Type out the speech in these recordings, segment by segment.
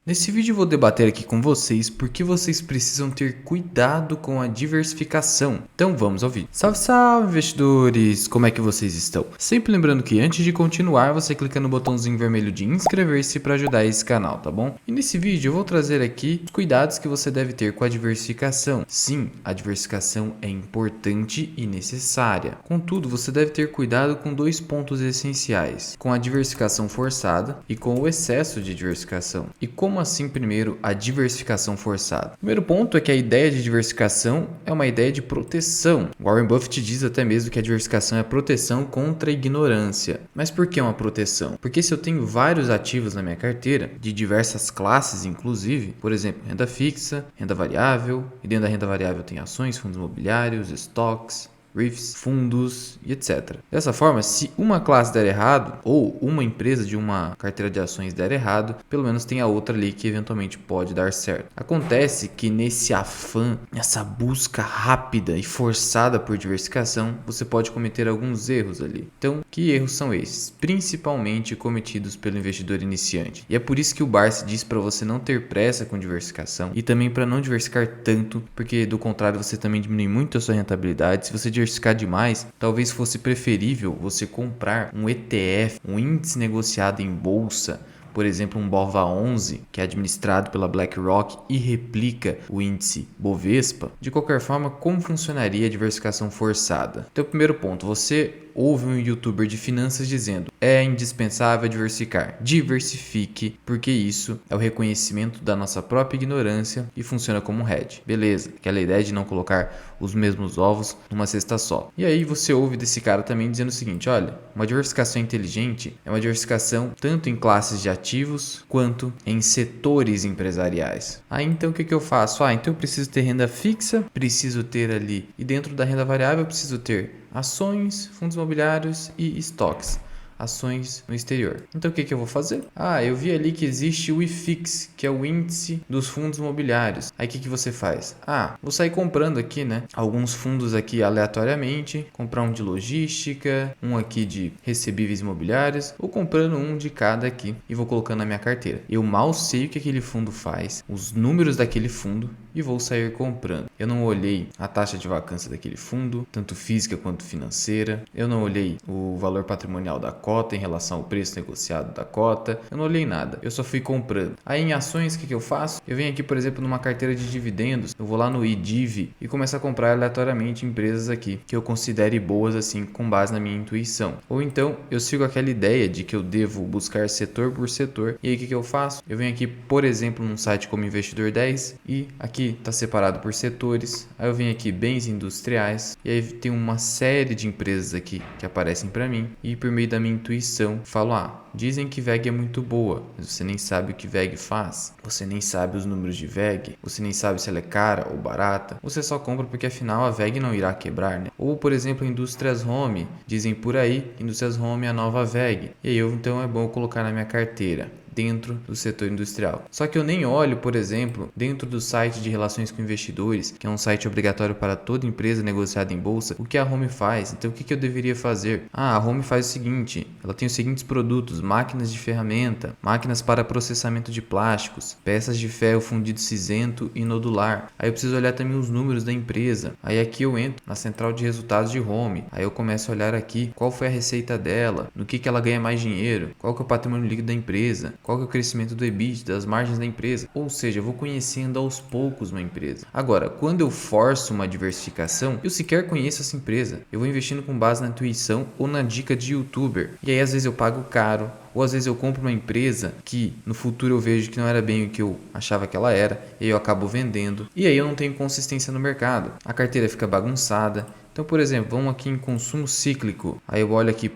Nesse vídeo eu vou debater aqui com vocês por que vocês precisam ter cuidado com a diversificação. Então vamos ao vídeo. Salve, salve investidores! Como é que vocês estão? Sempre lembrando que antes de continuar, você clica no botãozinho vermelho de inscrever-se para ajudar esse canal, tá bom? E nesse vídeo eu vou trazer aqui os cuidados que você deve ter com a diversificação. Sim, a diversificação é importante e necessária. Contudo, você deve ter cuidado com dois pontos essenciais: com a diversificação forçada e com o excesso de diversificação. E como assim, primeiro, a diversificação forçada? O primeiro ponto é que a ideia de diversificação é uma ideia de proteção. Warren Buffett diz até mesmo que a diversificação é proteção contra a ignorância. Mas por que uma proteção? Porque se eu tenho vários ativos na minha carteira, de diversas classes inclusive, por exemplo, renda fixa, renda variável, e dentro da renda variável tem ações, fundos imobiliários, estoques, REITs, fundos e etc. Dessa forma, se uma classe der errado ou uma empresa de uma carteira de ações der errado, pelo menos tem a outra ali que eventualmente pode dar certo. Acontece que nesse afã, nessa busca rápida e forçada por diversificação, você pode cometer alguns erros ali. Então, que erros são esses? Principalmente cometidos pelo investidor iniciante. E é por isso que o Barsi diz para você não ter pressa com diversificação e também para não diversificar tanto, porque do contrário você também diminui muito a sua rentabilidade. Se você diversificar demais, talvez fosse preferível você comprar um ETF, um índice negociado em bolsa, por exemplo, um BOVA11, que é administrado pela BlackRock e replica o índice Bovespa. De qualquer forma, como funcionaria a diversificação forçada? Então, primeiro ponto, você ouve um youtuber de finanças dizendo: é indispensável diversificar. Diversifique, porque isso é o reconhecimento da nossa própria ignorância e funciona como um hedge. Beleza, aquela ideia de não colocar os mesmos ovos numa cesta só. E aí você ouve desse cara também dizendo o seguinte: olha, uma diversificação inteligente é uma diversificação tanto em classes de ativos quanto em setores empresariais. Aí então o que eu faço? Então eu preciso ter renda fixa, preciso ter ali, e dentro da renda variável eu preciso ter ações, fundos imobiliários e estoques, ações no exterior. Então o que eu vou fazer? Eu vi ali que existe o IFIX, que é o índice dos fundos imobiliários. Aí o que você faz? Vou sair comprando aqui, né? Alguns fundos aqui aleatoriamente, comprar um de logística, um aqui de recebíveis imobiliários, ou comprando um de cada aqui e vou colocando na minha carteira. Eu mal sei o que aquele fundo faz, os números daquele fundo, e vou sair comprando. Eu não olhei a taxa de vacância daquele fundo, tanto física quanto financeira. Eu não olhei o valor patrimonial da cota em relação ao preço negociado da cota. Eu não olhei nada. Eu só fui comprando. Aí em ações, o que eu faço? Eu venho aqui, por exemplo, numa carteira de dividendos. Eu vou lá no IDIV e começo a comprar aleatoriamente empresas aqui que eu considere boas assim com base na minha intuição. Ou então eu sigo aquela ideia de que eu devo buscar setor por setor. E aí o que eu faço? Eu venho aqui, por exemplo, num site como Investidor 10 e aqui está separado por setores. Aí eu venho aqui bens industriais e aí tem uma série de empresas aqui que aparecem para mim e por meio da minha intuição falo: dizem que VEG é muito boa, mas você nem sabe o que VEG faz, você nem sabe os números de VEG, você nem sabe se ela é cara ou barata, você só compra porque afinal a VEG não irá quebrar, né? Ou por exemplo, Indústrias Home, dizem por aí que Indústrias Home é a nova VEG, e aí então é bom colocar na minha carteira dentro do setor industrial. Só que eu nem olho, por exemplo, dentro do site de relações com investidores, que é um site obrigatório para toda empresa negociada em bolsa, o que a Home faz. Então o que eu deveria fazer? A Home faz o seguinte: ela tem os seguintes produtos: máquinas de ferramenta, máquinas para processamento de plásticos, peças de ferro fundido cinzento e nodular. Aí eu preciso olhar também os números da empresa. Aí aqui eu entro na central de resultados de Home. Aí eu começo a olhar aqui qual foi a receita dela, no que ela ganha mais dinheiro, qual que é o patrimônio líquido da empresa, qual que é o crescimento do EBITDA, das margens da empresa. Ou seja, eu vou conhecendo aos poucos uma empresa. Agora, quando eu forço uma diversificação, eu sequer conheço essa empresa. Eu vou investindo com base na intuição ou na dica de youtuber. E aí às vezes eu pago caro, ou às vezes eu compro uma empresa que no futuro eu vejo que não era bem o que eu achava que ela era, e aí eu acabo vendendo. E aí eu não tenho consistência no mercado. A carteira fica bagunçada. Então, por exemplo, vamos aqui em consumo cíclico. Aí eu olho aqui,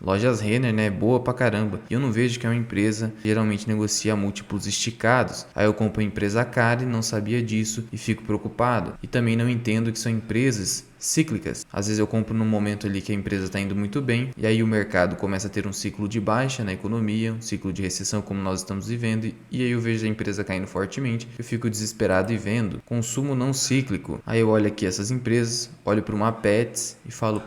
Lojas Renner, né? Boa pra caramba. E eu não vejo que é uma empresa que geralmente negocia múltiplos esticados. Aí eu compro a empresa cara e não sabia disso e fico preocupado. E também não entendo que são empresas cíclicas. Às vezes eu compro num momento ali que a empresa está indo muito bem e aí o mercado começa a ter um ciclo de baixa na economia, um ciclo de recessão como nós estamos vivendo, e aí eu vejo a empresa caindo fortemente, eu fico desesperado e vendo. Consumo não cíclico. Aí eu olho aqui essas empresas, olho para uma Pets e falo: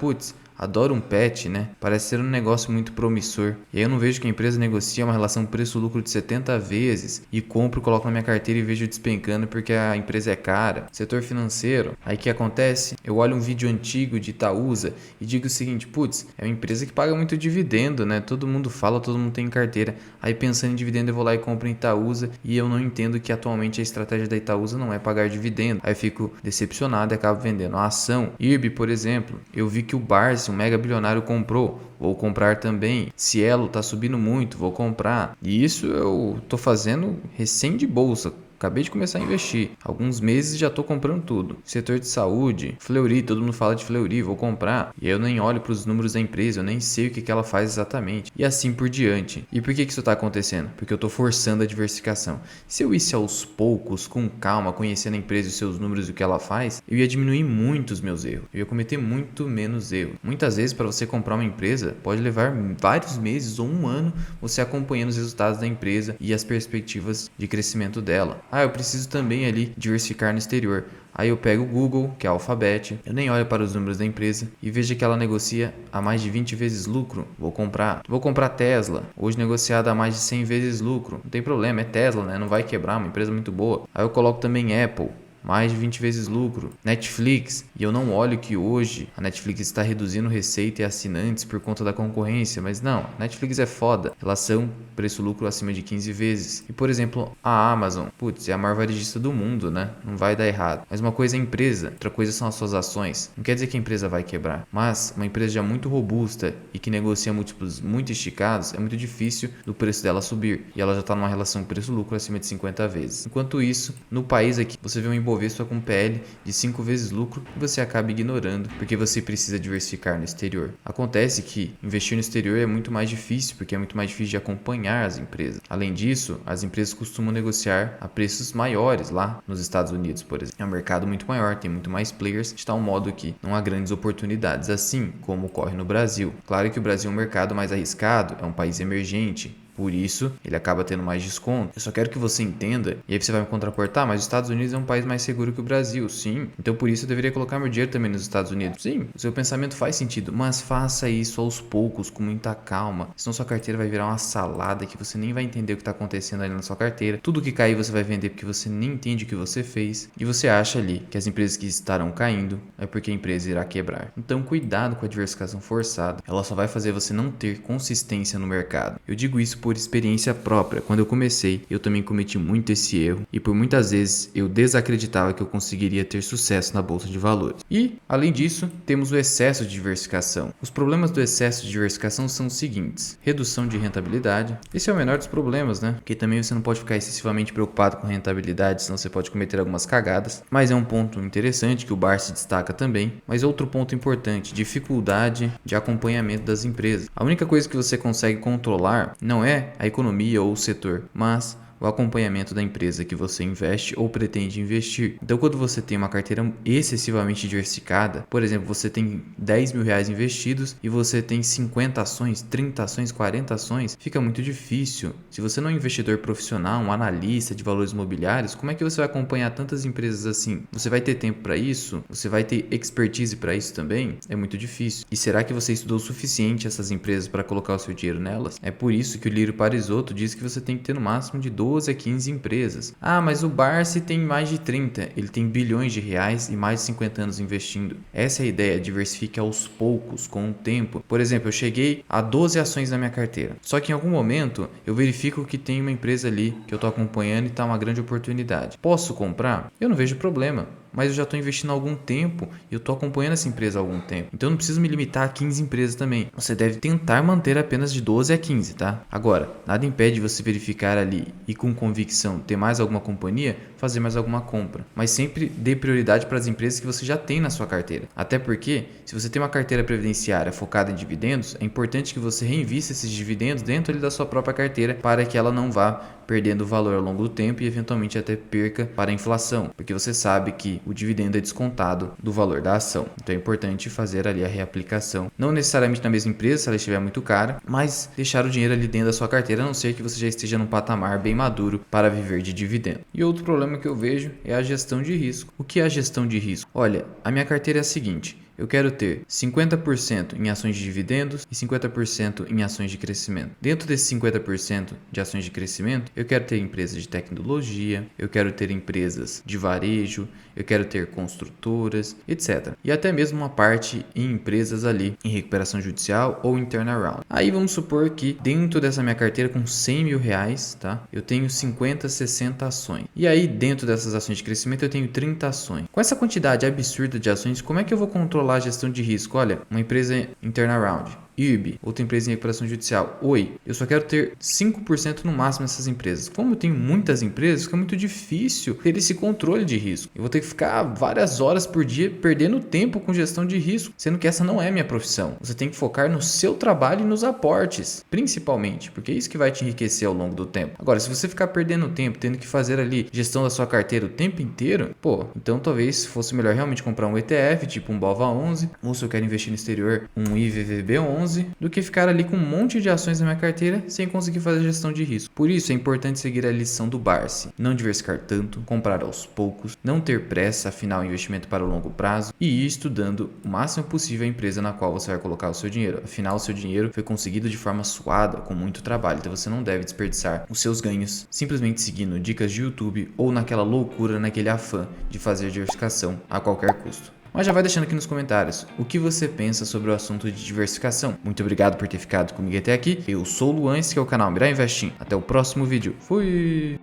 adoro um pet, né? Parece ser um negócio muito promissor. E aí eu não vejo que a empresa negocia uma relação preço-lucro de 70 vezes e compro, coloco na minha carteira e vejo despencando porque a empresa é cara. Setor financeiro, aí o que acontece? Eu olho um vídeo antigo de Itaúsa e digo o seguinte, putz, é uma empresa que paga muito dividendo, né? Todo mundo fala, todo mundo tem carteira. Aí pensando em dividendo eu vou lá e compro em Itaúsa e eu não entendo que atualmente a estratégia da Itaúsa não é pagar dividendo. Aí eu fico decepcionado e acabo vendendo a ação. IRB, por exemplo, eu vi que o Barsi, um mega bilionário, comprou. Vou comprar também. Cielo tá subindo muito, vou comprar. E isso eu tô fazendo recém de bolsa. Acabei de começar a investir. Alguns meses já tô comprando tudo. Setor de saúde, Fleury, todo mundo fala de Fleury, vou comprar. E eu nem olho para os números da empresa, eu nem sei o que ela faz exatamente. E assim por diante. E por que isso tá acontecendo? Porque eu tô forçando a diversificação. Se eu isse aos poucos, com calma, conhecendo a empresa e os seus números e o que ela faz, eu ia diminuir muito os meus erros. Eu ia cometer muito menos erro. Muitas vezes, para você comprar uma empresa, pode levar vários meses ou um ano você acompanhando os resultados da empresa e as perspectivas de crescimento dela. Eu preciso também ali diversificar no exterior. Aí eu pego o Google, que é a Alphabet, eu nem olho para os números da empresa e vejo que ela negocia a mais de 20 vezes lucro. Vou comprar Tesla, hoje negociada a mais de 100 vezes lucro. Não tem problema, é Tesla, né? Não vai quebrar, uma empresa muito boa. Aí eu coloco também Apple, mais de 20 vezes lucro. Netflix, e eu não olho que hoje a Netflix está reduzindo receita e assinantes por conta da concorrência, mas não, Netflix é foda, relação preço-lucro acima de 15 vezes. E por exemplo, a Amazon, putz, é a maior varejista do mundo, né? Não vai dar errado. Mas uma coisa é a empresa, outra coisa são as suas ações. Não quer dizer que a empresa vai quebrar, mas uma empresa já muito robusta e que negocia múltiplos muito esticados, é muito difícil do preço dela subir. E ela já está numa relação preço-lucro acima de 50 vezes. Enquanto isso, no país aqui, você vê um Ibovespa com PL de 5 vezes lucro e você acaba ignorando porque você precisa diversificar no exterior. Acontece que investir no exterior é muito mais difícil porque é muito mais difícil de acompanhar as empresas. Além disso, as empresas costumam negociar a preços maiores lá nos Estados Unidos, por exemplo. É um mercado muito maior, tem muito mais players, de tal modo que não há grandes oportunidades, assim como ocorre no Brasil. Claro que o Brasil é um mercado mais arriscado, é um país emergente. Por isso, ele acaba tendo mais desconto. Eu só quero que você entenda, e aí você vai me contraportar, mas os Estados Unidos é um país mais seguro que o Brasil, sim. Então por isso eu deveria colocar meu dinheiro também nos Estados Unidos. Sim, o seu pensamento faz sentido, mas faça isso aos poucos, com muita calma. Senão sua carteira vai virar uma salada que você nem vai entender o que está acontecendo ali na sua carteira. Tudo que cair você vai vender porque você nem entende o que você fez. E você acha ali que as empresas que estarão caindo é porque a empresa irá quebrar. Então cuidado com a diversificação forçada. Ela só vai fazer você não ter consistência no mercado. Eu digo isso por experiência própria. Quando eu comecei, eu também cometi muito esse erro e por muitas vezes eu desacreditava que eu conseguiria ter sucesso na bolsa de valores. E, além disso, temos o excesso de diversificação. Os problemas do excesso de diversificação são os seguintes: redução de rentabilidade. Esse é o menor dos problemas, né? Porque também você não pode ficar excessivamente preocupado com rentabilidade, senão você pode cometer algumas cagadas. Mas é um ponto interessante que o Bar se destaca também. Mas outro ponto importante: dificuldade de acompanhamento das empresas. A única coisa que você consegue controlar não é a economia ou o setor, mas o acompanhamento da empresa que você investe ou pretende investir. Então, quando você tem uma carteira excessivamente diversificada, por exemplo, você tem 10 mil reais investidos e você tem 50 ações, 30 ações, 40 ações, fica muito difícil. Se você não é um investidor profissional, um analista de valores imobiliários, como é que você vai acompanhar tantas empresas assim? Você vai ter tempo para isso? Você vai ter expertise para isso também? É muito difícil. E será que você estudou o suficiente essas empresas para colocar o seu dinheiro nelas? É por isso que o Lírio Parisotto diz que você tem que ter no máximo de 12 a 15 empresas. Mas o Barsi tem mais de 30, ele tem bilhões de reais e mais de 50 anos investindo. Essa é a ideia, diversifique aos poucos, com o tempo. Por exemplo, eu cheguei a 12 ações na minha carteira, só que em algum momento eu verifico que tem uma empresa ali que eu estou acompanhando e está uma grande oportunidade. Posso comprar? Eu não vejo problema. Mas eu já estou investindo há algum tempo e eu estou acompanhando essa empresa há algum tempo. Então eu não preciso me limitar a 15 empresas também. Você deve tentar manter apenas de 12 a 15, tá? Agora, nada impede você verificar ali e com convicção ter mais alguma companhia, fazer mais alguma compra. Mas sempre dê prioridade para as empresas que você já tem na sua carteira. Até porque, se você tem uma carteira previdenciária focada em dividendos, é importante que você reinvista esses dividendos dentro ali da sua própria carteira para que ela não vá perdendo valor ao longo do tempo e eventualmente até perca para a inflação, porque você sabe que o dividendo é descontado do valor da ação. Então é importante fazer ali a reaplicação, não necessariamente na mesma empresa se ela estiver muito cara, mas deixar o dinheiro ali dentro da sua carteira, a não ser que você já esteja num patamar bem maduro para viver de dividendo. E outro problema que eu vejo é a gestão de risco. O que é a gestão de risco? Olha, a minha carteira é a seguinte: eu quero ter 50% em ações de dividendos e 50% em ações de crescimento. Dentro desses 50% de ações de crescimento, eu quero ter empresas de tecnologia, eu quero ter empresas de varejo, eu quero ter construtoras, etc. E até mesmo uma parte em empresas ali em recuperação judicial ou em turnaround. Aí vamos supor que dentro dessa minha carteira com 100 mil reais, tá? Eu tenho 50, 60 ações. E aí dentro dessas ações de crescimento eu tenho 30 ações. Com essa quantidade absurda de ações, como é que eu vou controlar a gestão de risco? Olha, uma empresa em turnaround, IRB, outra empresa em recuperação judicial. Oi, eu só quero ter 5% no máximo nessas empresas. Como eu tenho muitas empresas, fica muito difícil ter esse controle de risco. Eu vou ter que ficar várias horas por dia perdendo tempo com gestão de risco, sendo que essa não é minha profissão. Você tem que focar no seu trabalho e nos aportes, principalmente, porque é isso que vai te enriquecer ao longo do tempo. Agora, se você ficar perdendo tempo, tendo que fazer ali gestão da sua carteira o tempo inteiro, então talvez fosse melhor realmente comprar um ETF, tipo um BOVA11, ou se eu quero investir no exterior, um IVVB11, do que ficar ali com um monte de ações na minha carteira sem conseguir fazer gestão de risco. Por isso é importante seguir a lição do Barsi, não diversificar tanto, comprar aos poucos, não ter pressa, afinal o investimento para o longo prazo e ir estudando o máximo possível a empresa na qual você vai colocar o seu dinheiro. Afinal, o seu dinheiro foi conseguido de forma suada, com muito trabalho, então você não deve desperdiçar os seus ganhos simplesmente seguindo dicas de YouTube ou naquela loucura, naquele afã de fazer diversificação a qualquer custo. Mas já vai deixando aqui nos comentários o que você pensa sobre o assunto de diversificação. Muito obrigado por ter ficado comigo até aqui. Eu sou o Luan, esse que é o canal Mirar Investing. Até o próximo vídeo. Fui!